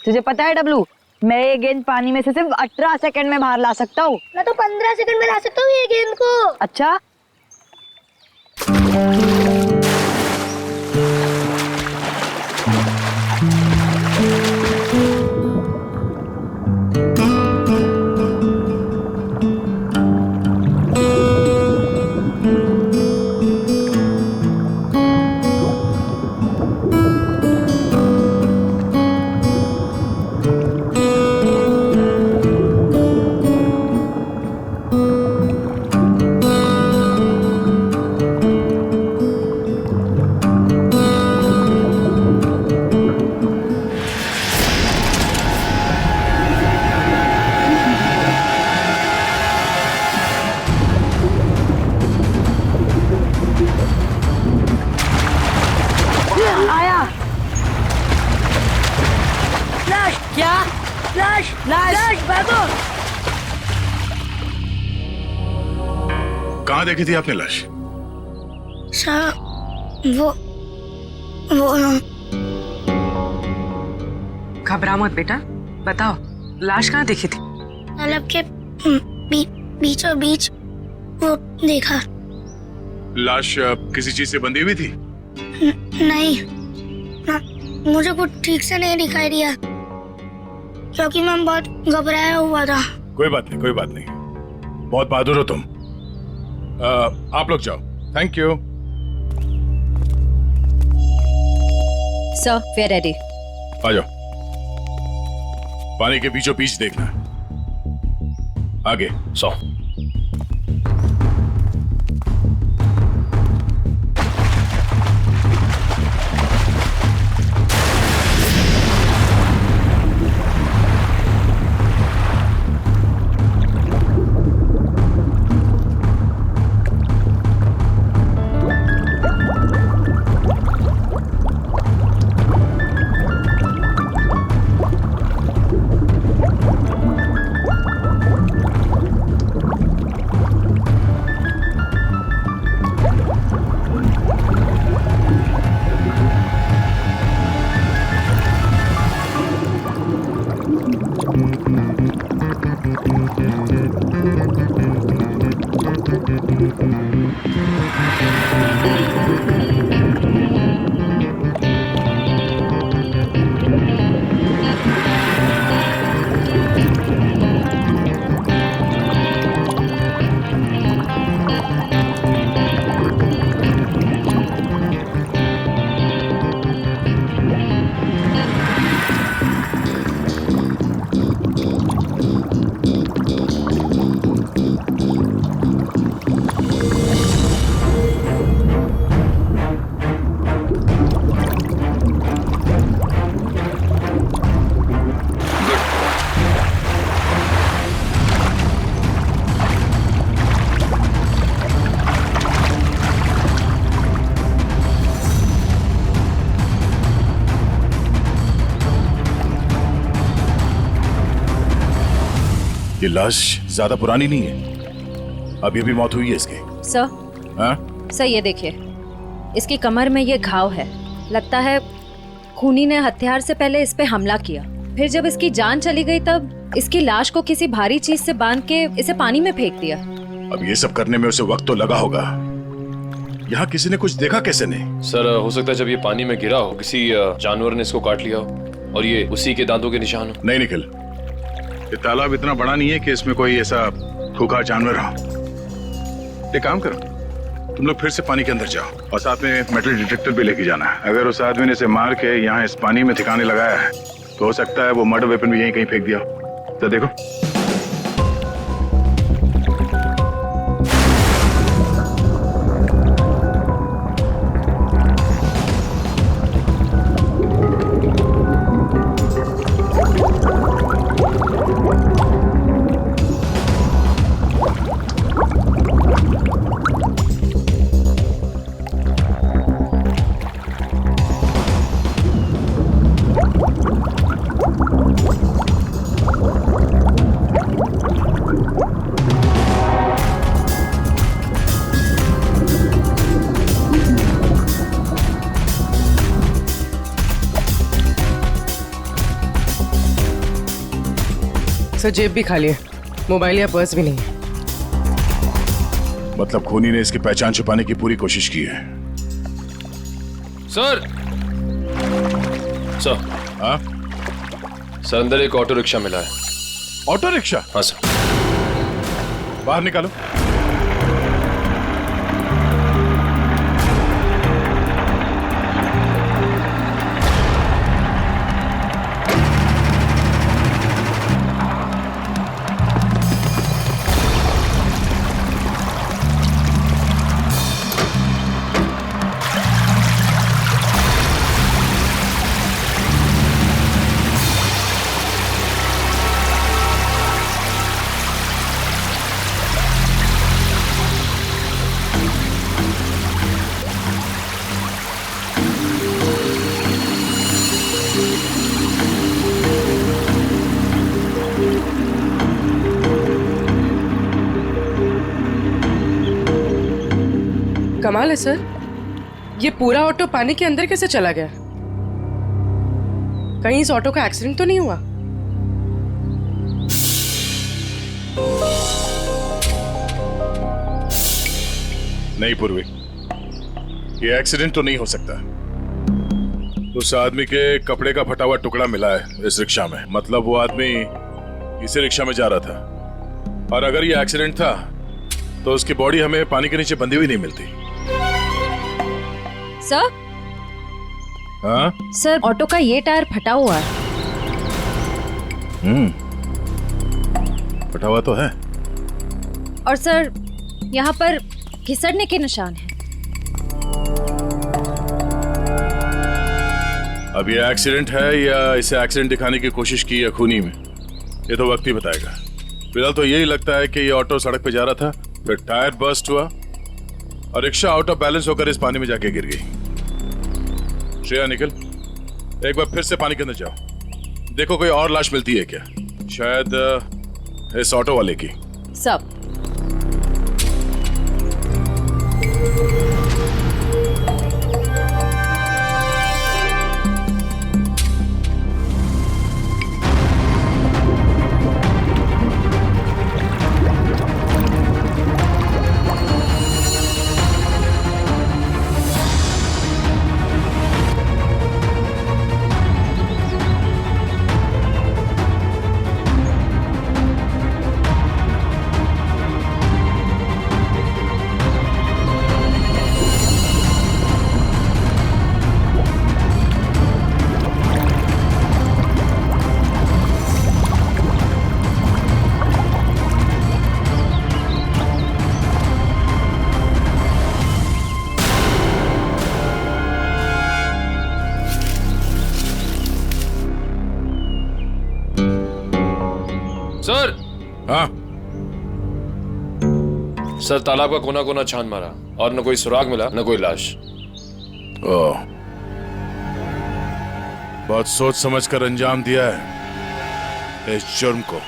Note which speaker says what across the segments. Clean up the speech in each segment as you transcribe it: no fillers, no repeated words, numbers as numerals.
Speaker 1: तुझे पता है डब्लू, मैं ये गेंद पानी में से सिर्फ 18 सेकंड में बाहर ला सकता हूँ।
Speaker 2: मैं तो 15 सेकंड में ला सकता हूँ ये गेंद को।
Speaker 1: अच्छा, आया।
Speaker 2: लाश
Speaker 1: क्या?
Speaker 2: लाश
Speaker 1: लाश।
Speaker 2: लाश भागो।
Speaker 3: कहाँ देखी थी आपने लाश?
Speaker 2: वो
Speaker 4: घबरा मत बेटा, बताओ लाश कहाँ देखी थी?
Speaker 2: तालाब के बीचों बीच वो देखा।
Speaker 3: लाश किसी चीज से बंधी हुई थी?
Speaker 2: नहीं ना, मुझे कुछ ठीक से नहीं दिखाई दिया क्योंकि मैं बहुत घबराया हुआ था।
Speaker 3: कोई बात नहीं, कोई बात नहीं, बहुत बहादुर हो तुम। आप लोग जाओ। Thank you.
Speaker 5: Sir, we are ready.
Speaker 3: आ जाओ। पानी के बीचों बीच देखना। आगे 100। ये लाश ज्यादा पुरानी नहीं है, अभी अभी मौत हुई है इसकी।
Speaker 5: सर,
Speaker 3: हाँ?
Speaker 5: सर ये देखिए, इसकी कमर में ये घाव है। लगता है खूनी ने हथियार से पहले इस पे हमला किया, फिर जब इसकी जान चली गई तब इसकी लाश को किसी भारी चीज से बांध के इसे पानी में फेंक दिया।
Speaker 3: अब ये सब करने में उसे वक्त तो लगा होगा। यहाँ किसी ने कुछ देखा कैसे नहीं?
Speaker 6: सर, हो सकता है जब ये पानी में गिरा हो किसी जानवर ने इसको काट लिया हो और ये उसी के दांतों के निशान हो।
Speaker 3: नहीं निखिल, ये तालाब इतना बड़ा नहीं है कि इसमें कोई ऐसा खूंखार जानवर हो। एक काम करो, तुम लोग फिर से पानी के अंदर जाओ और साथ में मेटल डिटेक्टर भी लेके जाना है। अगर उस आदमी ने इसे मार के यहाँ इस पानी में ठिकाने लगाया है तो हो सकता है वो मर्डर वेपन भी यहीं कहीं फेंक दिया हो। तो देखो।
Speaker 7: सर जेब भी खाली है, मोबाइल या पर्स भी नहीं है।
Speaker 3: मतलब खूनी ने इसकी पहचान छुपाने की पूरी कोशिश की है।
Speaker 6: सर सर
Speaker 3: हाँ,
Speaker 6: सर अंदर एक ऑटो रिक्शा मिला है।
Speaker 3: Auto rickshaw?
Speaker 6: हाँ सर।
Speaker 3: बाहर निकालो।
Speaker 7: कमाल है सर, ये पूरा ऑटो पानी के अंदर कैसे चला गया? कहीं इस ऑटो का एक्सीडेंट तो नहीं हुआ?
Speaker 3: नहीं पूर्वी, ये एक्सीडेंट तो नहीं हो सकता। उस आदमी के कपड़े का फटा हुआ टुकड़ा मिला है इस रिक्शा में। मतलब वो आदमी इसी रिक्शा में जा रहा था, और अगर ये एक्सीडेंट था तो उसकी बॉडी हमें पानी के नीचे बंधी हुई नहीं मिलती।
Speaker 5: सर,
Speaker 3: हाँ?
Speaker 5: सर ऑटो का ये टायर फटा हुआ है।
Speaker 3: फटा हुआ तो है।
Speaker 5: और सर यहाँ पर घिसड़ने के निशान हैं।
Speaker 3: अब ये एक्सीडेंट है या इसे एक्सीडेंट दिखाने की कोशिश की है खूनी में, ये तो वक्त ही बताएगा। फिलहाल तो यही लगता है कि ये ऑटो सड़क पे जा रहा था, फिर टायर बर्स्ट हुआ और रिक्शा आउट ऑफ बैलेंस होकर इस पानी में जाके गिर गई। श्रेया निकल, एक बार फिर से पानी के अंदर जाओ, देखो कोई और लाश मिलती है क्या, शायद इस ऑटो वाले की।
Speaker 5: सब
Speaker 6: सर।
Speaker 3: हाँ?
Speaker 6: सर तालाब का कोना कोना छान मारा और न कोई सुराग मिला न कोई लाश।
Speaker 3: ओह, बहुत सोच समझ कर अंजाम दिया है इस जुर्म को।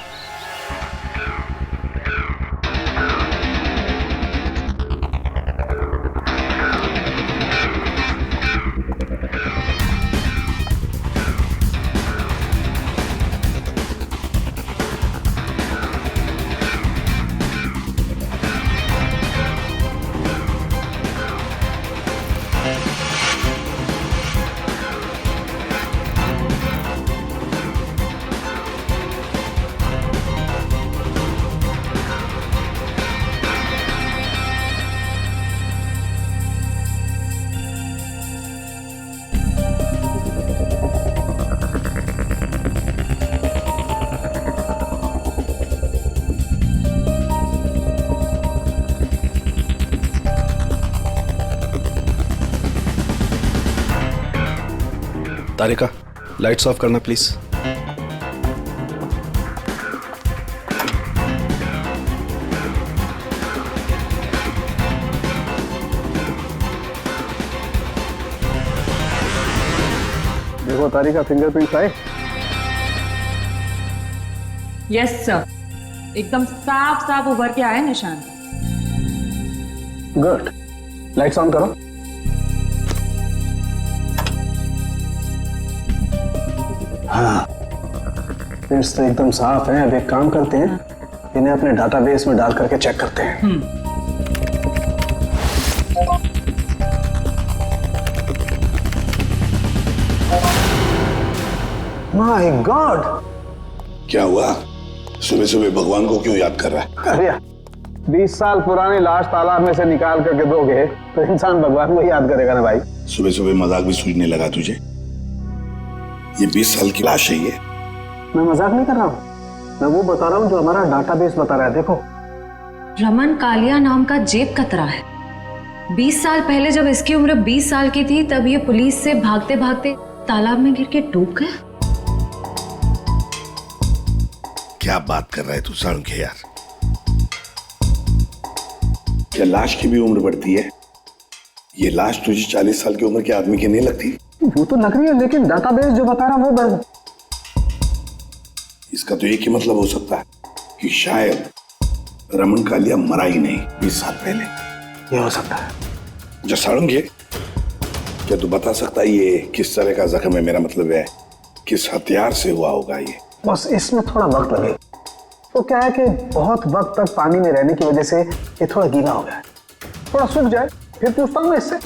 Speaker 8: तारिका, लाइट्स ऑफ करना प्लीज। देखो तारिका, फिंगरप्रिंट्स आए।
Speaker 9: यस सर, एकदम साफ साफ उभर के आए निशान।
Speaker 8: गुड, लाइट्स ऑन करो। हाँ, फिंगरप्रिंट्स तो एकदम साफ हैं। अब एक काम करते हैं, इन्हें अपने डाटाबेस में डाल करके चेक करते हैं। My God!
Speaker 10: क्या हुआ? सुबह सुबह भगवान को क्यों याद कर रहा है?
Speaker 8: अरे 20 साल पुरानी लाश तालाब में से निकाल करके दोगे तो इंसान भगवान को याद करेगा ना भाई।
Speaker 10: सुबह सुबह मजाक भी सूझने लगा तुझे? ये 20 साल की लाश है ये।
Speaker 8: मैं मजाक नहीं कर रहा हूँ, मैं वो बता रहा हूँ जो हमारा डाटाबेस बता रहा है। देखो,
Speaker 5: रमन कालिया नाम का जेब कतरा है। 20 साल पहले जब इसकी उम्र 20 साल की थी तब ये पुलिस से भागते भागते तालाब में गिर के डूब गया।
Speaker 10: क्या बात कर रहा है तू साळुंखे यार? क्या लाश की भी उम्र बढ़ती है? ये लाश तुझे 40 साल की उम्र के आदमी की नहीं लगती?
Speaker 8: वो तो लग रही है, लेकिन डाटाबेस जो बता रहा है वो
Speaker 10: इसका तो एक ही मतलब हो सकता है कि शायद रमन कालिया मरा ही नहीं 20 साल पहले।
Speaker 8: ये हो सकता है।
Speaker 10: जो साळुंखे, क्या तू बता सकता है ये किस तरह का जख्म है? मेरा मतलब है किस हथियार से हुआ होगा ये?
Speaker 8: बस इसमें थोड़ा वक्त लगे। तो क्या है कि बहुत वक्त तक पानी में रहने की वजह से ये थोड़ा गीला हो गया है। थोड़ा सूख जाए फिर पूछता हूँ मैं इससे।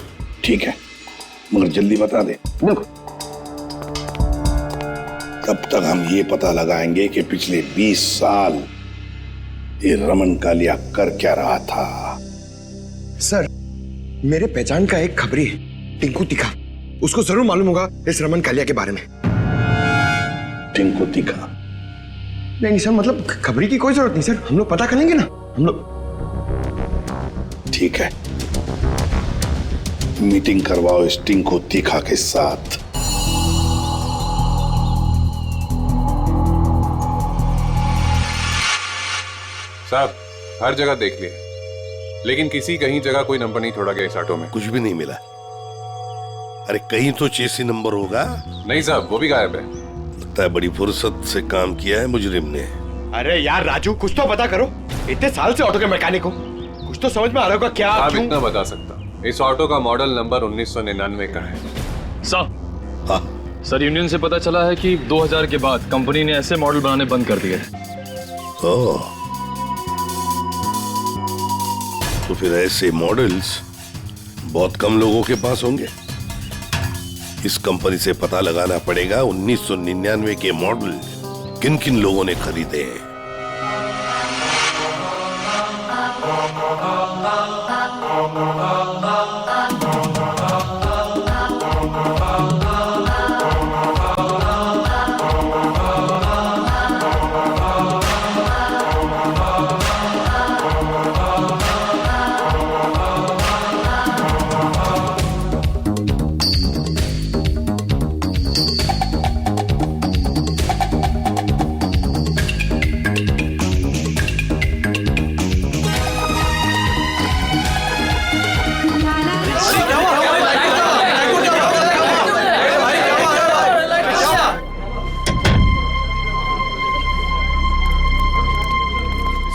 Speaker 10: ठीक है, मगर जल्दी बता दे।
Speaker 8: बिल्कुल।
Speaker 10: तब तक हम ये पता लगाएंगे कि पिछले 20 साल ये रमन कालिया कर क्या रहा था।
Speaker 11: सर, मेरे पहचान का एक खबरी है, टिंकू तिखा। उसको जरूर मालूम होगा इस रमन कालिया के बारे में।
Speaker 10: टिंकू तिखा?
Speaker 11: नहीं सर, मतलब खबरी की कोई जरूरत नहीं सर, हम लोग पता कर लेंगे ना हम लोग।
Speaker 10: ठीक है, मीटिंग करवाओ इस टिंकू तिखा के साथ।
Speaker 12: साहब, हर जगह देख लिया, लेकिन किसी कहीं जगह कोई नंबर नहीं छोड़ा गया इस ऑटो में।
Speaker 10: कुछ भी नहीं मिला। अरे कहीं तो चेसी नंबर होगा।
Speaker 12: नहीं साहब, वो भी गायब है।
Speaker 10: लगता है बड़ी फुर्सत से काम किया है मुजरिम ने।
Speaker 11: अरे यार राजू, कुछ तो पता करो। इतने साल से ऑटो के मैकेनिक हो, कुछ तो समझ में आ रहा होगा। क्या
Speaker 12: आप इतना बता सकता, इस ऑटो का मॉडल नंबर 1999 का है।
Speaker 6: सर, यूनियन से पता चला है कि 2000 के बाद कंपनी ने ऐसे मॉडल बनाने बंद कर दिए।
Speaker 10: तो फिर ऐसे मॉडल्स बहुत कम लोगों के पास होंगे। इस कंपनी से पता लगाना पड़ेगा 1999 के मॉडल किन किन लोगों ने खरीदे हैं।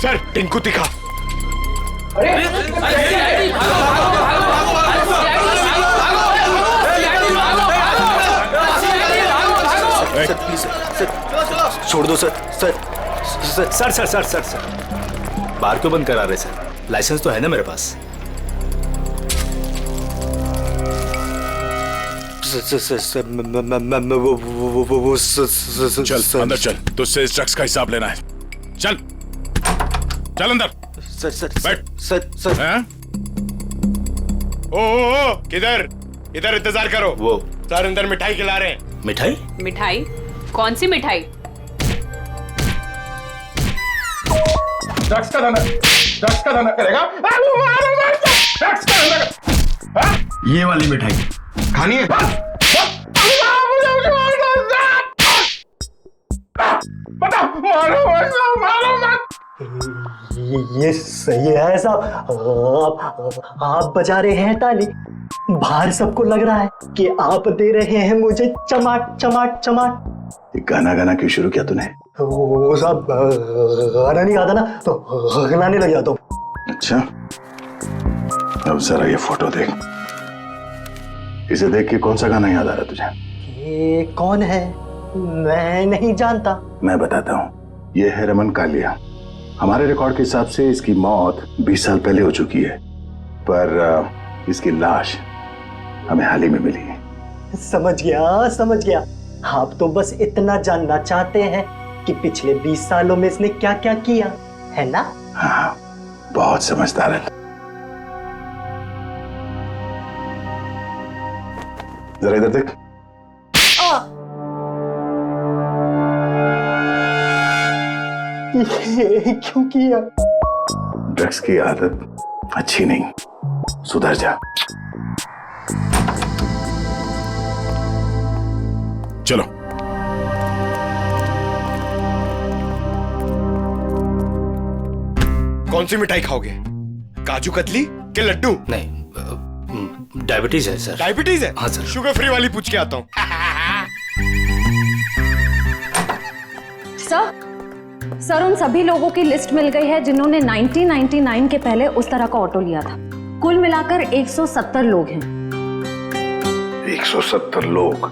Speaker 11: सर, टिंकू तिखा।
Speaker 13: छोड़ दो सर। सर बार क्यों बंद करा रहे सर? लाइसेंस तो है ना मेरे पास।
Speaker 3: चल अंदर चल, तुझसे इस ड्रग्स का हिसाब लेना है। चल चल अंदर। बैठ। सर।
Speaker 11: ओ, किधर? इधर इंतजार करो।
Speaker 13: वो
Speaker 11: सर अंदर मिठाई खिला रहे हैं।
Speaker 13: मिठाई?
Speaker 9: मिठाई? कौन सी मिठाई?
Speaker 3: ड्रग्स का धंधा करेगा? ड्रग्स का धंधा।
Speaker 11: ये वाली मिठाई खानी है?
Speaker 13: ये सही है साहब। आप बजा रहे हैं ताली, बाहर सबको लग रहा है कि आप दे रहे हैं मुझे चमाट चमाट चमाट।
Speaker 10: गाना क्यों शुरू किया तूने?
Speaker 13: वो साहब गाना नहीं आता ना तो गाने लग जाता हूँ।
Speaker 10: अच्छा, अब जरा ये फोटो देख। इसे देख के कौन सा गाना याद आ रहा है तुझे?
Speaker 13: ये कौन है? मैं नहीं जानता।
Speaker 3: मैं बताता हूँ, ये है रमन कालिया। हमारे रिकॉर्ड के हिसाब से इसकी मौत 20 साल पहले हो चुकी है, पर इसकी लाश हमें हाल ही में मिली है।
Speaker 13: समझ गया। आप तो बस इतना जानना चाहते हैं कि पिछले 20 सालों में इसने क्या क्या किया, है ना?
Speaker 3: हाँ, बहुत समझदार है। जरा इधर देख।
Speaker 13: ये क्यों किया?
Speaker 3: ड्रग्स की आदत अच्छी नहीं, सुधर जा। चलो।
Speaker 11: कौन सी मिठाई खाओगे? काजू कतली के लड्डू?
Speaker 14: नहीं, डायबिटीज है सर।
Speaker 11: डायबिटीज है?
Speaker 14: हाँ सर।
Speaker 11: शुगर फ्री वाली पूछ के आता हूँ।
Speaker 5: सर उन सभी लोगों की लिस्ट मिल गई है जिन्होंने 1999 के पहले उस तरह का ऑटो लिया था। कुल मिलाकर 170 लोग हैं।
Speaker 3: 170 लोग?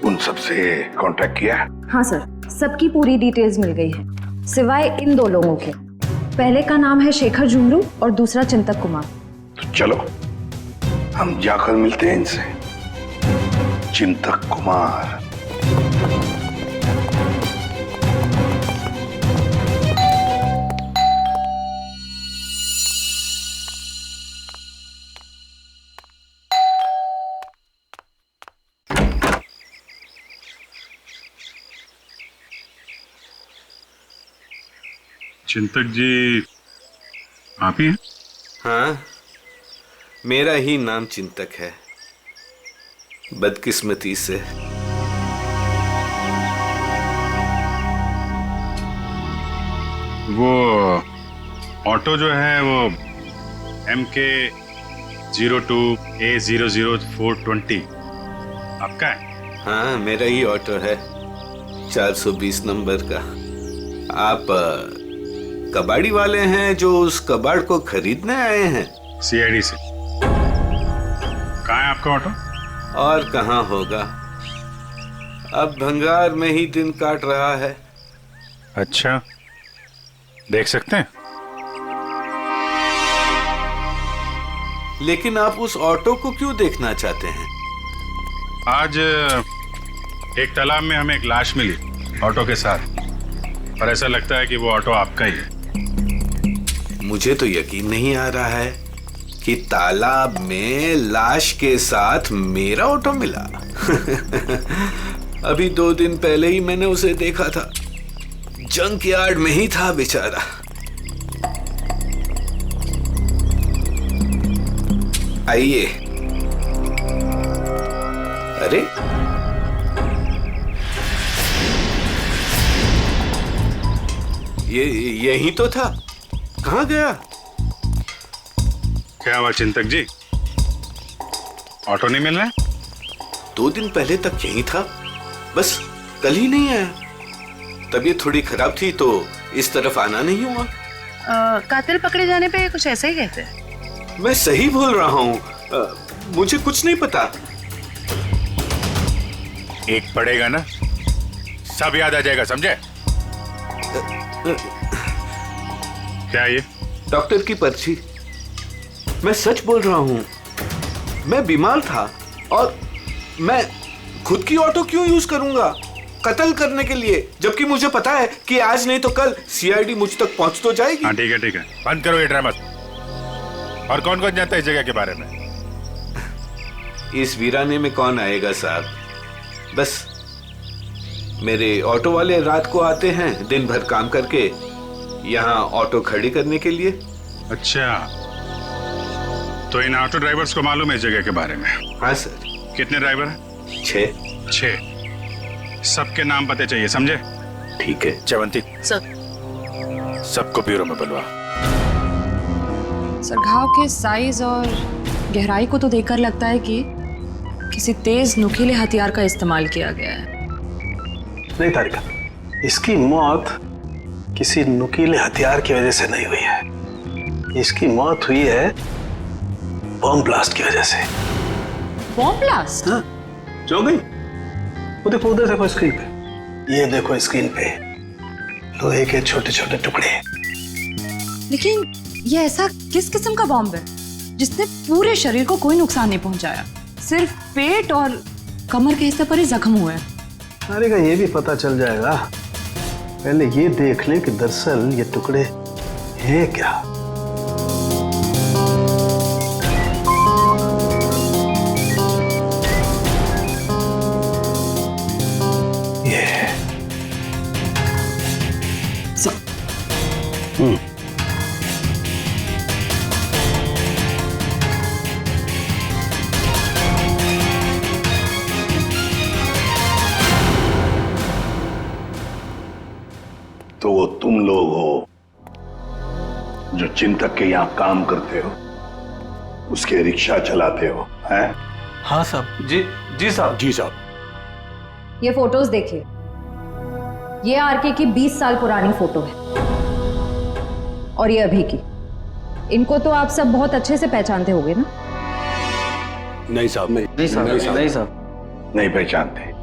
Speaker 3: उन सबसे कांटेक्ट किया?
Speaker 5: हाँ सर, सबकी पूरी डिटेल्स मिल गई है, सिवाय इन 2 लोगों के। पहले का नाम है शेखर झुमरू और दूसरा चिंतक कुमार।
Speaker 3: तो चलो हम जाकर मिलते हैं इनसे। चिंतक कुमार। चिंतक जी आप ही हैं?
Speaker 15: हाँ, मेरा ही नाम चिंतक है, बदकिस्मती से।
Speaker 3: वो ऑटो जो है वो MK 02A00420 आपका है?
Speaker 15: हाँ, मेरा ही ऑटो है, 420 नंबर का। आप कबाड़ी वाले हैं जो उस कबाड़ को खरीदने आए हैं?
Speaker 3: CID से। कहाँ है आपका ऑटो?
Speaker 15: और कहाँ होगा, अब भंगार में ही दिन काट रहा है।
Speaker 3: अच्छा, देख सकते हैं?
Speaker 15: लेकिन आप उस ऑटो को क्यों देखना चाहते हैं?
Speaker 3: आज एक तालाब में हमें एक लाश मिली ऑटो के साथ, और ऐसा लगता है कि वो ऑटो आपका ही है।
Speaker 15: मुझे तो यकीन नहीं आ रहा है कि तालाब में लाश के साथ मेरा ऑटो मिला। अभी 2 दिन पहले ही मैंने उसे देखा था, जंक यार्ड में ही था बेचारा। आइए। अरे यही तो था, कहाँ गया?
Speaker 3: क्या हुआ चिंतक जी, ऑटो नहीं मिल रहा है?
Speaker 15: 2 दिन पहले तक यही था, बस कल ही नहीं आया। तबीयत थोड़ी खराब थी तो इस तरफ आना नहीं हुआ।
Speaker 4: कातिल पकड़े जाने पे कुछ ऐसा ही कहते हैं।
Speaker 15: मैं सही बोल रहा हूँ, मुझे कुछ नहीं पता।
Speaker 3: एक पड़ेगा ना, सब याद आ जाएगा, समझे? क्या ये?
Speaker 15: डॉक्टर की पर्ची। मैं सच बोल रहा हूँ, मैं बीमार था और मैं खुद की ऑटो क्यों यूज करूंगा कत्ल करने के लिए, जबकि मुझे पता है कि आज नहीं तो कल CID मुझ तक पहुंच तो जाएगी।
Speaker 3: हाँ ठीक है, बंद करो ये ड्रामा। और कौन कौन जानता है इस जगह के बारे में?
Speaker 15: इस वीराने में कौन आएगा साहब, बस मेरे ऑटो वाले रात को आते हैं दिन भर काम करके यहाँ ऑटो खड़ी करने के लिए।
Speaker 3: अच्छा, तो इन ऑटो ड्राइवर्स को मालूम है इस जगह के बारे में?
Speaker 15: हाँ सर।
Speaker 3: कितने ड्राइवर हैं?
Speaker 15: 6।
Speaker 3: सबके नाम पते चाहिए, समझे?
Speaker 15: ठीक है।
Speaker 3: चवंती
Speaker 4: सर।
Speaker 3: सबको ब्यूरो में बुलवा।
Speaker 9: सर, घाव के साइज और गहराई को तो देखकर लगता है कि किसी तेज नुकीले हथियार का इस्तेमाल किया गया है।
Speaker 8: नहीं तारिका, इसकी मौत किसी नुकीले हथियार की वजह से नहीं हुई है। इसकी मौत हुई है बॉम्ब ब्लास्ट की वजह से।
Speaker 9: Bomb blast?
Speaker 8: हाँ, जो गई वो देखो उधर देखो स्क्रीन पे। ये देखो स्क्रीन पे लोहे के छोटे छोटे टुकड़े।
Speaker 9: लेकिन ये ऐसा किस किस्म का बॉम्ब है जिसने पूरे शरीर को कोई नुकसान नहीं पहुंचाया? सिर्फ पेट और कमर के हिस्से पर ही जख्म हुए हैं।
Speaker 8: अरे का ये भी पता चल जाएगा, पहले ये देख ले कि दरअसल ये टुकड़े हैं क्या। ये
Speaker 10: तो वो तुम लोग हो जो चिंतक के यहाँ काम करते हो, उसके रिक्शा चलाते हो, हैं?
Speaker 15: हाँ साहब। जी साहब।
Speaker 10: जी साहब।
Speaker 5: ये फोटोज देखिए। ये आरके की 20 साल पुरानी फोटो है और ये अभी की। इनको तो आप सब बहुत अच्छे से पहचानते होंगे ना?
Speaker 10: नहीं साहब, नहीं साहब, नहीं पहचानते।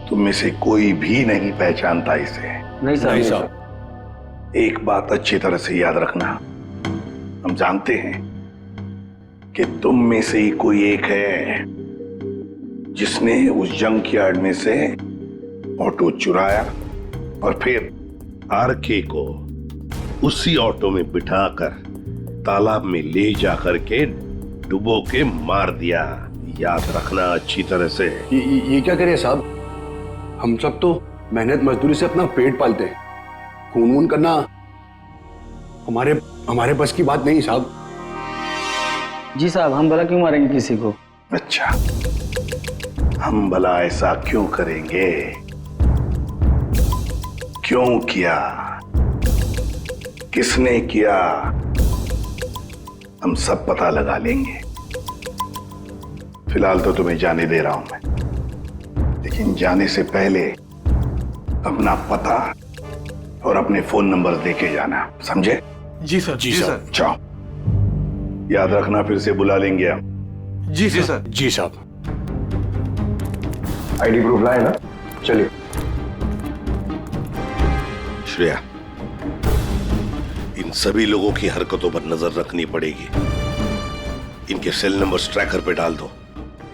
Speaker 10: तुम में से कोई भी नहीं पहचानता इसे।
Speaker 13: नहीं साहब।
Speaker 10: एक बात अच्छी तरह से याद रखना, हम जानते हैं कि तुम में से ही कोई एक है जिसने उस जंक यार्ड में से ऑटो चुराया और फिर आरके को उसी ऑटो में बिठाकर तालाब में ले जाकर के डुबो के मार दिया। याद रखना अच्छी तरह से।
Speaker 11: ये क्या करिए साहब, हम सब तो मेहनत मजदूरी से अपना पेट पालते हैं। खून वून करना हमारे बस की बात नहीं साहब।
Speaker 13: जी साहब, हम भला क्यों मारेंगे किसी को?
Speaker 10: अच्छा, हम भला ऐसा क्यों करेंगे? क्यों किया, किसने किया, हम सब पता लगा लेंगे। फिलहाल तो तुम्हें जाने दे रहा हूं मैं, लेकिन जाने से पहले अपना पता और अपने फोन नंबर देके जाना, समझे?
Speaker 15: जी सर। जी सर।
Speaker 10: जाओ, याद रखना फिर से बुला लेंगे हम।
Speaker 15: जी सर।
Speaker 10: जी साहब।
Speaker 11: आईडी प्रूफ लाए ना? चलिए।
Speaker 10: श्रेया, इन सभी लोगों की हरकतों पर नजर रखनी पड़ेगी। इनके सेल नंबर्स ट्रैकर पे डाल दो।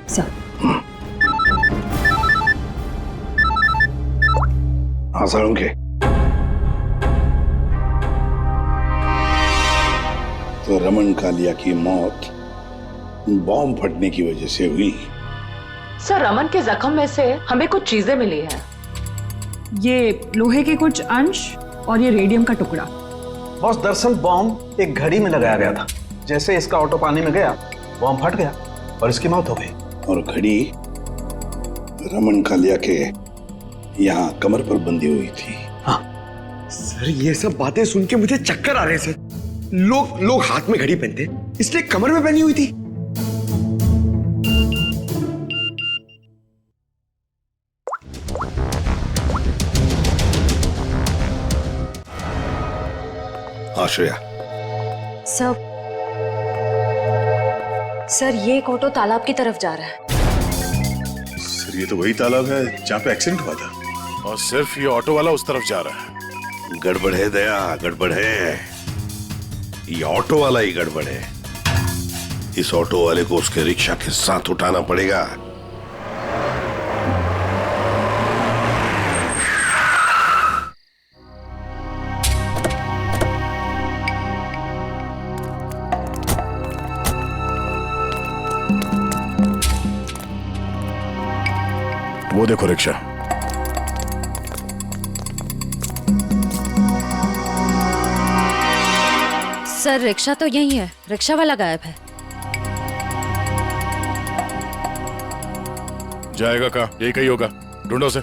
Speaker 5: सर।
Speaker 10: हाँ सर, उनके तो रमन कालिया की मौत बॉम्ब फटने की वजह से हुई।
Speaker 16: सर, रमन के जख्म में से हमें कुछ चीजें मिली हैं।
Speaker 9: ये लोहे के कुछ अंश और ये रेडियम का टुकड़ा।
Speaker 8: बॉस, दरअसल बॉम्ब एक घड़ी में लगाया गया था। जैसे इसका ऑटो पानी में गया, बॉम्ब फट गया और इसकी मौत हो गई।
Speaker 10: और घड़ी रमन कालिया के यहाँ कमर पर बंधी हुई थी।
Speaker 11: हाँ सर, ये सब बातें सुन के मुझे चक्कर आ रहे हैं सर। लोग हाथ में घड़ी पहनते, इसलिए कमर में पहनी हुई थी।
Speaker 10: आश्रया।
Speaker 5: सर, ये एक ऑटो तालाब की तरफ जा रहा है।
Speaker 3: सर, ये तो वही तालाब है जहाँ पे एक्सीडेंट हुआ था, और सिर्फ ये ऑटो वाला उस तरफ जा रहा है।
Speaker 10: गड़बड़ है दया, गड़बड़ है। ये ऑटो वाला ही गड़बड़ है। इस ऑटो वाले को उसके रिक्शा के साथ उठाना पड़ेगा।
Speaker 3: वो देखो रिक्शा।
Speaker 5: सर, रिक्शा तो यही है, रिक्शा वाला गायब है।
Speaker 3: जाएगा कहाँ? यही कहीं होगा, ढूंढो उसे।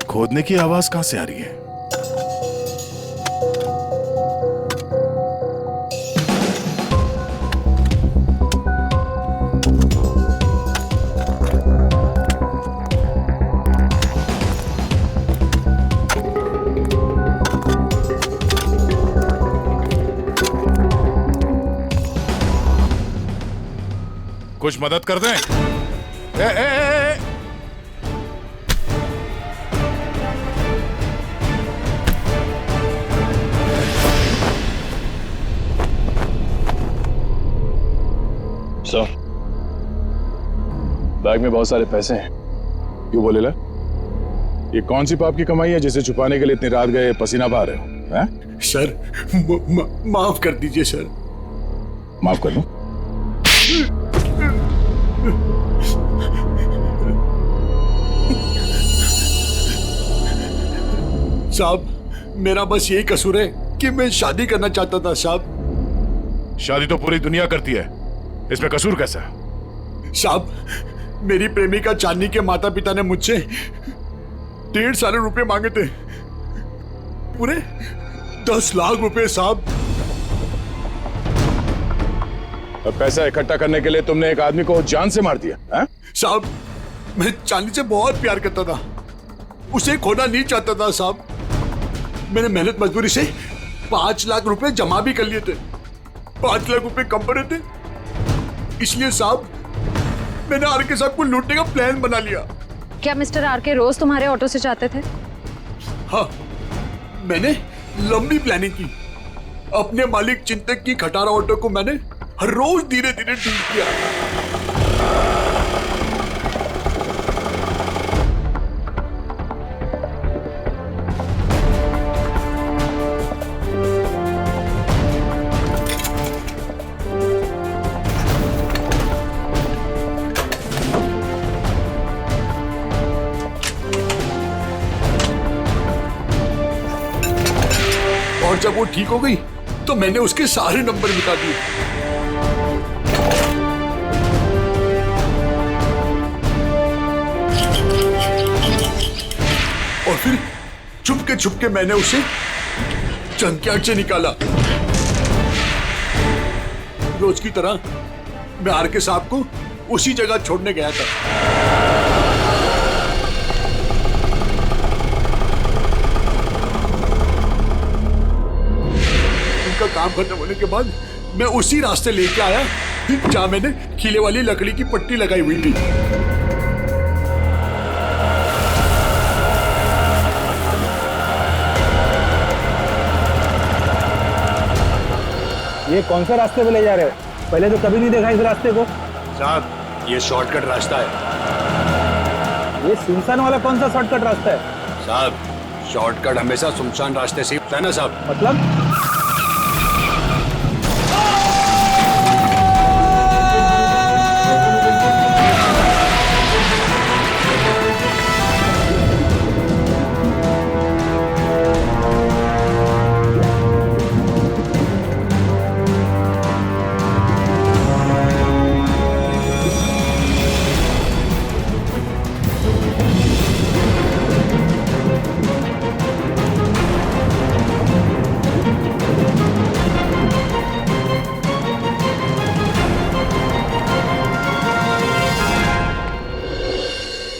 Speaker 3: खोदने की आवाज कहां से आ रही है? कुछ मदद कर दें। ए।
Speaker 6: सर, बैग में बहुत सारे पैसे हैं।
Speaker 3: क्यों बोले ला? ये कौन सी पाप की कमाई है जिसे छुपाने के लिए इतनी रात गए पसीना बहा रहे हो? हैं?
Speaker 8: सर माफ कर दीजिए सर।
Speaker 3: माफ कर दूं?
Speaker 8: साहब मेरा बस यही कसूर है कि मैं शादी करना चाहता था साहब।
Speaker 3: शादी तो पूरी दुनिया करती है, इसमें कसूर कैसा?
Speaker 8: साहब मेरी प्रेमिका चांदनी के माता पिता ने मुझसे 1.5 साल रुपए मांगे थे, पूरे 10 लाख रुपए साहब।
Speaker 3: और पैसा इकट्ठा करने के लिए तुमने एक आदमी को जान से मार दिया?
Speaker 8: साहब मैं चांदनी से बहुत प्यार करता था, उसे खोना नहीं चाहता था साहब। मैंने मेहनत मजदूरी से 5 लाख रुपए जमा भी कर लिए थे। 5 लाख रुपए कम पड़े थे, इसलिए साहब मैंने आरके साहब को लूटने का प्लान बना लिया।
Speaker 5: क्या मिस्टर आरके रोज तुम्हारे ऑटो से जाते थे?
Speaker 8: हाँ, मैंने लंबी प्लानिंग की। अपने मालिक चिंतक की खटारा ऑटो को मैंने हर रोज धीरे धीरे ठीक किया। और जब वो ठीक हो गई तो मैंने उसके सारे नंबर मिटा दिए। और फिर छुपके मैंने उसे जंकयार्ड से निकाला। रोज की तरह मैं आरके साहब को उसी जगह छोड़ने गया था। उनका काम खत्म होने के बाद मैं उसी रास्ते लेके आया जहां मैंने खीले वाली लकड़ी की पट्टी लगाई हुई थी।
Speaker 17: ये कौन से रास्ते पे ले जा रहे हो? पहले तो कभी नहीं देखा इस रास्ते को।
Speaker 8: साहब ये शॉर्टकट रास्ता है।
Speaker 17: ये सुनसान वाला कौन सा शॉर्टकट रास्ता है?
Speaker 8: साहब शॉर्टकट हमेशा सुनसान रास्ते से होता है ना साहब।
Speaker 17: मतलब?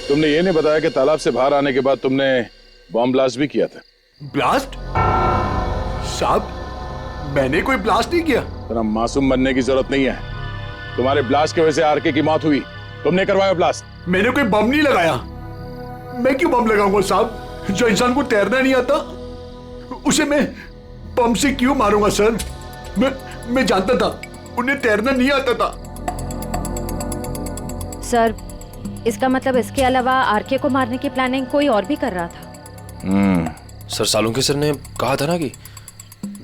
Speaker 3: तुमने ये नहीं बताया कि तालाब से बाहर आने के बाद तुमने बॉम्ब ब्लास्ट भी किया था।
Speaker 8: ब्लास्ट? साहब मैंने कोई ब्लास्ट नहीं किया।
Speaker 3: इतना मासूम बनने की जरूरत नहीं है। तुम्हारे ब्लास्ट की वजह से आरके की मौत हुई, तुमने करवाया ब्लास्ट।
Speaker 8: मैंने कोई बम नहीं लगाया। मैं क्यों बम लगाऊंगा साहब? जो इंसान को तैरना नहीं आता उसे मैं बम से क्यों मारूंगा सर? मैं जानता था उन्हें तैरना नहीं आता था।
Speaker 5: सर इसका मतलब इसके अलावा आरके को मारने की प्लानिंग कोई और भी कर रहा था।
Speaker 6: सर सालुंके सर ने कहा था ना कि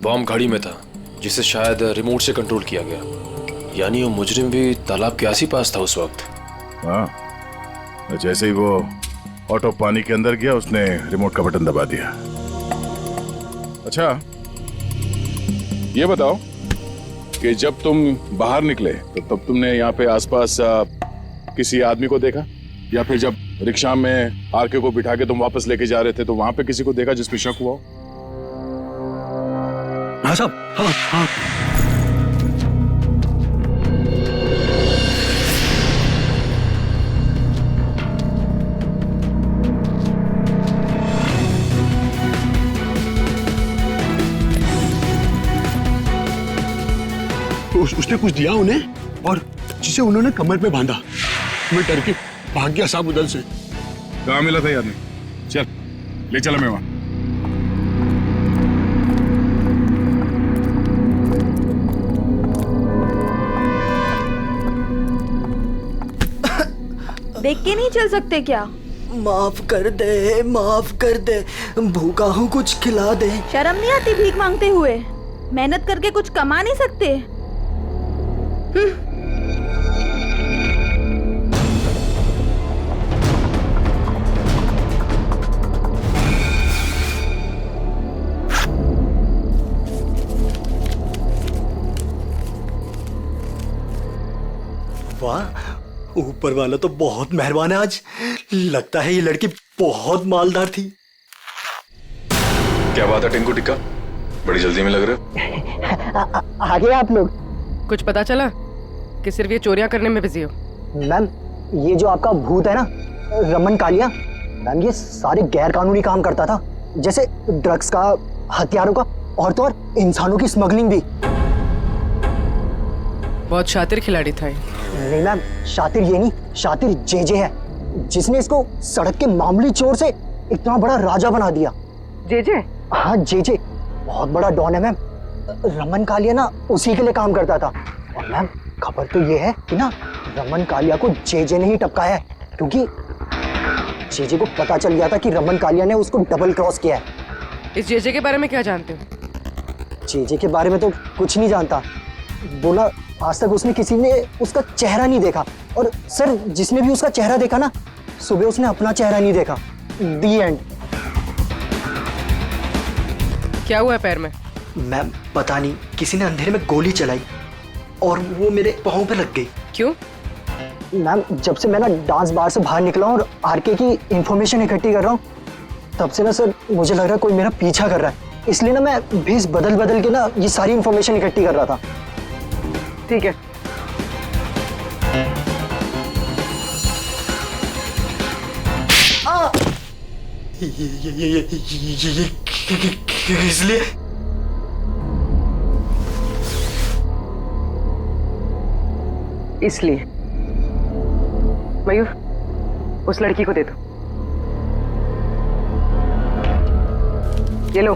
Speaker 6: बॉम्ब घड़ी में था जिसे शायद रिमोट से कंट्रोल किया गया, यानी वो मुजरिम भी तालाब के आस पास था उस वक्त।
Speaker 3: हाँ, जैसे ही वो ऑटो पानी के अंदर गया उसने रिमोट का बटन दबा दिया। अच्छा ये बताओ कि जब तुम बाहर निकले तो तब तुमने यहाँ पे आसपास किसी आदमी को देखा, या फिर जब रिक्शा में आरके को बिठा के तुम वापस लेके जा रहे थे तो वहां पे किसी को देखा जिसपे शक हुआ?
Speaker 8: हाँ साहब, हाँ। उसने कुछ दिया उन्हें और जिसे उन्होंने कमर पे बांधा। मैं डर के भाग गया साहब उधर से।
Speaker 3: कहाँ मिला था यार? चल ले चला मैं वहां।
Speaker 18: देख के नहीं चल सकते क्या?
Speaker 13: माफ कर दे, माफ कर दे, भूखा हूँ, कुछ खिला दे।
Speaker 18: शर्म नहीं आती भीख मांगते हुए? मेहनत करके कुछ कमा नहीं सकते?
Speaker 13: वाह, ऊपर वाला तो बहुत मेहरबान है आज। लगता है ये लड़की बहुत मालदार थी।
Speaker 3: क्या बात है टिंकू टिक्का, बड़ी जल्दी में लग रहे हो।
Speaker 13: आगे आप लोग।
Speaker 7: कुछ पता चला कि सिर्फ ये चोरियां करने में बिजी हो?
Speaker 13: मैम, ये जो आपका भूत है ना, रमन कालिया, मैम ये सारे गैर कानूनी काम करता था, जैसे ड्रग्स का, हथियारों का, और तो और इंसानों की स्मगलिंग भी।
Speaker 7: बहुत शातिर खिलाड़ी था ये।
Speaker 13: नहीं मैम, शातिर ये नहीं, शातिर जेजे है, जिसने इसको सड़क के मामूली चोर से इतना बड़ा राजा बना दिया।
Speaker 7: जेजे?
Speaker 13: हाँ जेजे, बहुत बड़ा डॉन है मैम। रमन कालिया ना उसी के लिए काम करता था। और मैम खबर तो ये है कि ना रमन कालिया को जेजे ने ही टपकाया है, क्योंकि जेजे को पता चल गया था कि रमन कालिया ने उसको डबल क्रॉस किया है।
Speaker 7: इस जेजे के बारे में क्या जानते हो?
Speaker 13: जेजे के बारे में तो कुछ नहीं जानता। बोला आज तक उसने किसी ने उसका चेहरा नहीं देखा, और सर जिसने भी उसका चेहरा देखा ना, सुबह उसने अपना चेहरा नहीं देखा। दी एंड।
Speaker 7: क्या हुआ पैर में?
Speaker 13: मैम पता नहीं, किसी ने अंधेरे में गोली चलाई और वो मेरे पाँव पे लग गई।
Speaker 7: क्यों?
Speaker 13: मैम जब से मैं ना डांस बार से बाहर निकला हूँ और आरके की इंफॉर्मेशन इकट्ठी कर रहा हूँ, तब से ना सर मुझे लग रहा है कोई मेरा पीछा कर रहा है। इसलिए ना मैं भेस बदल बदल के ना ये सारी इंफॉर्मेशन इकट्ठी कर रहा था।
Speaker 7: ठीक है।
Speaker 13: इसलिए
Speaker 7: इसलिए मयूर, उस लड़की को दे दो। ये लो।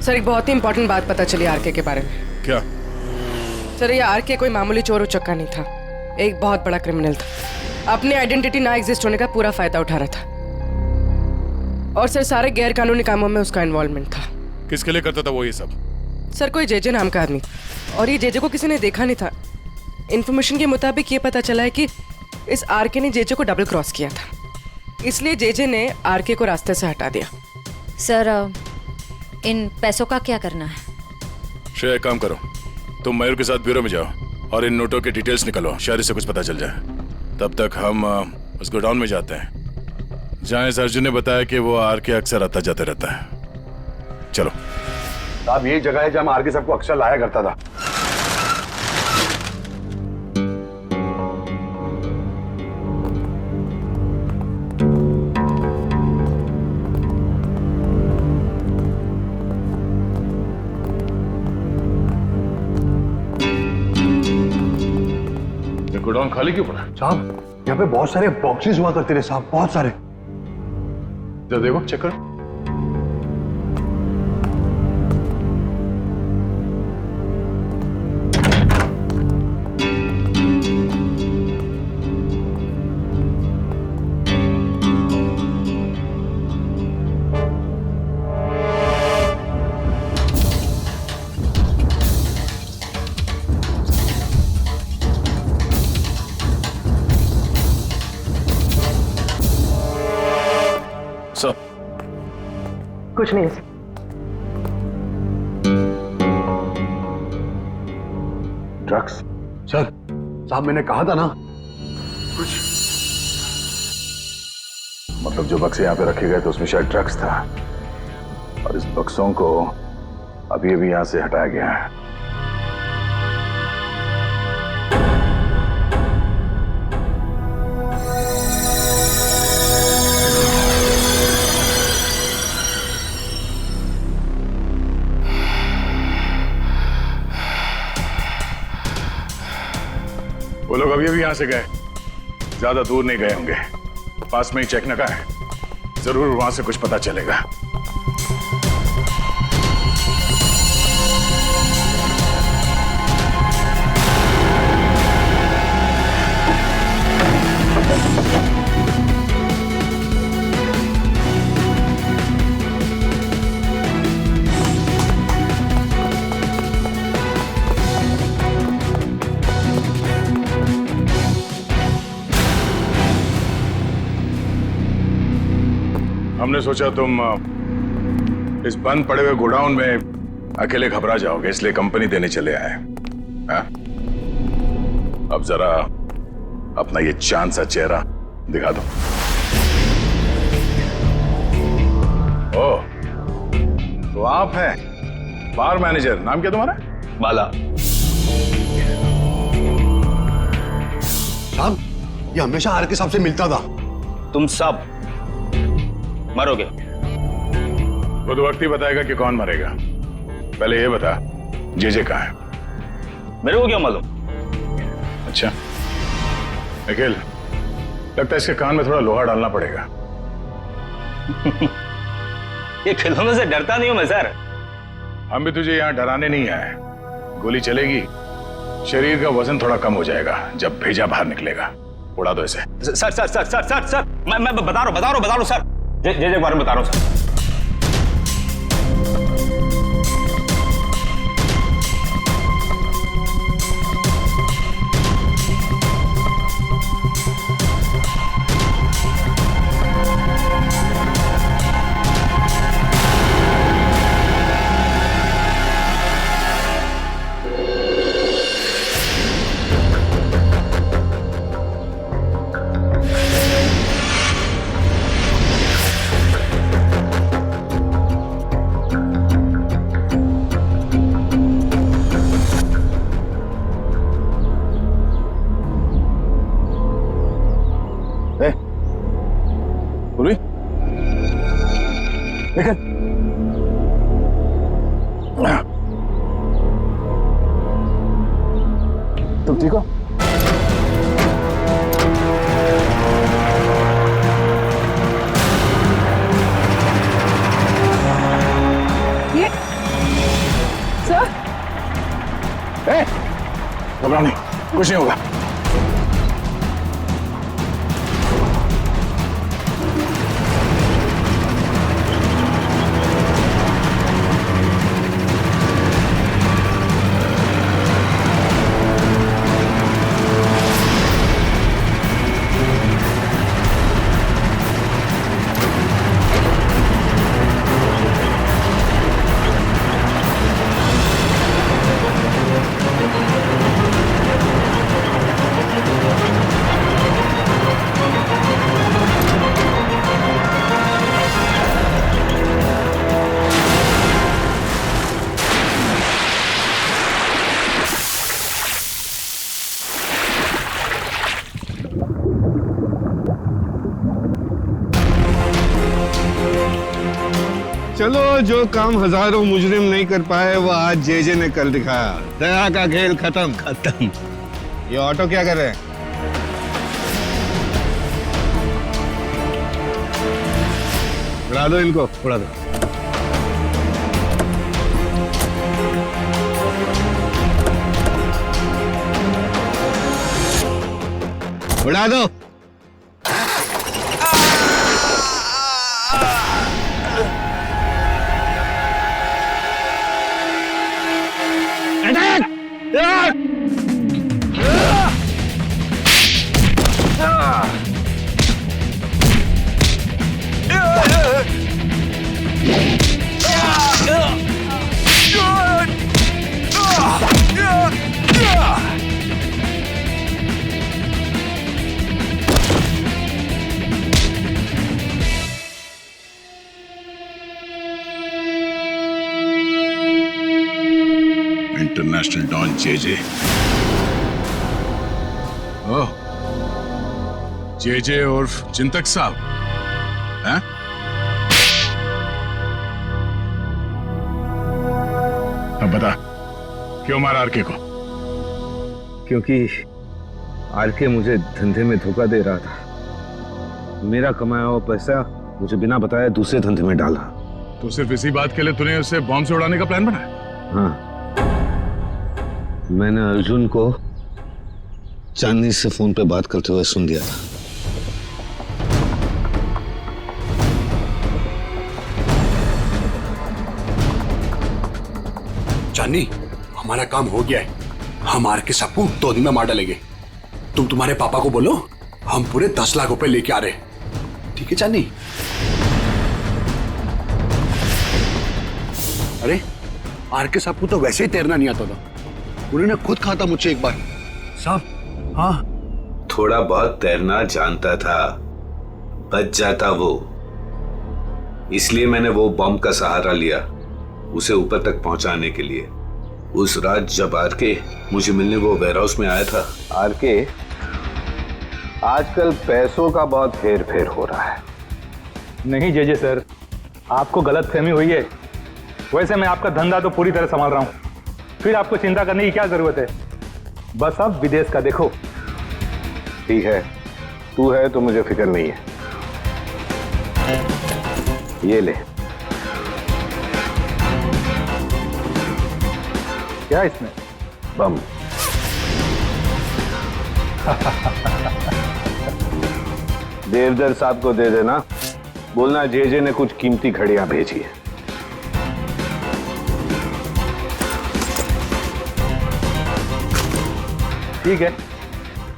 Speaker 7: सर एक बहुत ही इंपॉर्टेंट बात पता चली आरके के बारे में।
Speaker 3: क्या?
Speaker 7: सर ये आरके कोई मामूली चोर उचक्का नहीं था, एक बहुत बड़ा क्रिमिनल था। अपनी आइडेंटिटी ना एग्जिस्ट होने का पूरा फायदा उठा रहा था, और सर सारे गैर कानूनी कामों में उसका इन्वॉल्वमेंट था।
Speaker 3: किसके लिए करता था वो ये सब?
Speaker 7: सर कोई जेजे नाम का आदमी, और ये जेजे को किसी ने देखा नहीं था। इन्फॉर्मेशन के मुताबिक ये पता चला है कि इस आरके ने जेजे को डबल क्रॉस किया था, इसलिए जेजे ने आरके को रास्ते से हटा दिया।
Speaker 5: सर इन पैसों का क्या करना है?
Speaker 3: श्रेया एक काम करो, तुम मयूर के साथ ब्यूरो में जाओ और इन नोटों के डिटेल्स निकलो, शायद से कुछ पता चल जाए। तब तक हम उस गोडाउन में जाते हैं जहाँ इस अर्जुन ने बताया कि वो आरके अक्सर आता जाता रहता है। चलो।
Speaker 11: साहब यही जगह है जहाँ आरके सबको अक्सर लाया करता था।
Speaker 3: गोडाउन खाली क्यों पड़ा?
Speaker 11: साहब यहाँ पे बहुत सारे बॉक्सेस हुआ करते थे साहब, बहुत सारे।
Speaker 3: जरा देखो, चेक करो।
Speaker 7: कुछ नहीं।
Speaker 11: ड्रग्स? सर साहब मैंने कहा था ना कुछ।
Speaker 3: मतलब जो बक्से यहाँ पे रखे गए थे उसमें शायद ड्रग्स था, और इस बक्सों को अभी अभी यहाँ से हटाया गया है। वो लोग अभी अभी यहां से गए, ज्यादा दूर नहीं गए होंगे, पास में ही चेक नका है, जरूर वहां से कुछ पता चलेगा। हमने सोचा तुम इस बंद पड़े हुए गोडाउन में अकेले घबरा जाओगे, इसलिए कंपनी देने चले आए। हाँ? अब जरा अपना ये चांद सा चेहरा दिखा दो। ओ, तो आप हैं बार मैनेजर, नाम क्या तुम्हारा?
Speaker 11: बाला।
Speaker 8: साहब, ये हमेशा आर के साहब से मिलता था।
Speaker 14: तुम सब मरोगे।
Speaker 3: वो तो वक्त ही बताएगा कि कौन मरेगा। पहले ये बता, जे कहाँ है?
Speaker 14: मेरे को क्या मालूम?
Speaker 3: अच्छा निखिल, लगता है इसके कान में थोड़ा लोहा डालना पड़ेगा।
Speaker 14: ये खिलौनों से डरता नहीं हूं मैं सर।
Speaker 3: हम भी तुझे यहाँ डराने नहीं आए। गोली चलेगी, शरीर का वजन थोड़ा कम हो जाएगा जब भेजा बाहर निकलेगा। उड़ा दो इसे।
Speaker 14: Sir sir sir sir sir sir मैं बता रहा हूँ सर। जे के बारे में बता रहा हूँ सर।
Speaker 11: तुम ठीक हो?
Speaker 18: ये सर,
Speaker 3: घबराओ नहीं, कुछ नहीं होगा।
Speaker 19: चलो, जो काम हजारों मुजरिम नहीं कर पाए वो आज जे ने कर दिखाया। दया का खेल खत्म। ये ऑटो क्या कर रहे हैं? उड़ा दो इनको, उड़ा दो। उड़ा दो।
Speaker 3: इंटरनेशनल डॉन जे। ओह, जे उर्फ चिंतक साहब हैं? अब बता, क्यों मारा आरके को?
Speaker 19: क्योंकि आरके मुझे धंधे में धोखा दे रहा था। मेरा कमाया हुआ पैसा मुझे बिना बताए दूसरे धंधे में डाला।
Speaker 3: तो सिर्फ इसी बात के लिए तूने उसे बॉम्ब से उड़ाने का प्लान बनाया?
Speaker 19: हाँ, मैंने अर्जुन को चांदनी से फोन पे बात करते हुए सुन लिया था।
Speaker 8: चांदनी, हमारा काम हो गया है। हम आर के सबको 2 दिन में मार डालेंगे। तुम तुम्हारे पापा को बोलो हम पूरे 10 लाख रुपए लेके आ रहे हैं। ठीक है चांदनी? अरे आर के साहब को तो वैसे ही तैरना नहीं आता था, उन्होंने खुद कहा था मुझसे एक बार। साहब, हाँ,
Speaker 15: थोड़ा बहुत तैरना जानता था, बच जाता वो। इसलिए मैंने वो बॉम्ब का सहारा लिया उसे ऊपर तक पहुंचाने के लिए। उस रात जब आरके मुझे मिलने वो वेयरहाउस में आया था।
Speaker 19: आरके, आजकल पैसों का बहुत हेर फेर हो रहा है।
Speaker 17: नहीं जेजे सर, आपको गलतफहमी हुई है। वैसे मैं आपका धंधा तो पूरी तरह संभाल रहा हूँ, फिर आपको चिंता करने की क्या जरूरत है। बस आप विदेश का देखो।
Speaker 19: ठीक है, तू है तो मुझे फिक्र नहीं है। ये ले।
Speaker 17: क्या इसमें?
Speaker 19: बम। देवदर साहब को दे देना, बोलना जेजे ने कुछ कीमती घड़ियां भेजी है।
Speaker 17: ठीक है,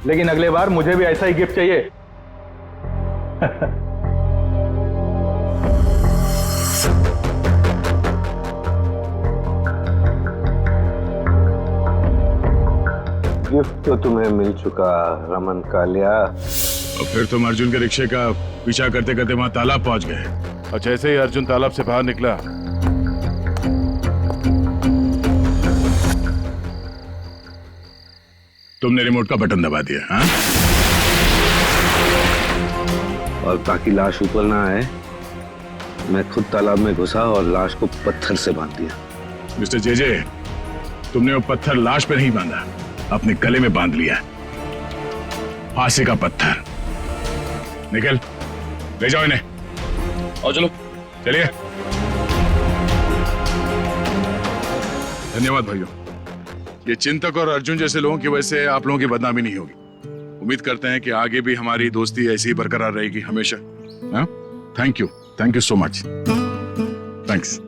Speaker 17: लेकिन अगले बार मुझे भी ऐसा ही गिफ्ट चाहिए।
Speaker 19: गिफ्ट तो तुम्हें मिल चुका रमन कालिया।
Speaker 3: और फिर तुम अर्जुन के रिक्शे का पीछा करते करते वहां तालाब पहुंच गए, और जैसे ही अर्जुन तालाब से बाहर निकला तुमने रिमोट का बटन दबा दिया। हाँ?
Speaker 19: और ताकि लाश ऊपर ना आए, मैं खुद तालाब में घुसा और लाश को पत्थर से बांध दिया।
Speaker 3: मिस्टर जेजे, तुमने वो पत्थर लाश पे नहीं बांधा, अपने गले में बांध लिया। फांसी का पत्थर। निकल, ले जाओ इन्हें। और चलो, चलिए। धन्यवाद भाइयों। ये चिंतक और अर्जुन जैसे लोगों की वजह से आप लोगों की बदनामी नहीं होगी। उम्मीद करते हैं कि आगे भी हमारी दोस्ती ऐसी ही बरकरार रहेगी हमेशा। Thank you so much. Thanks.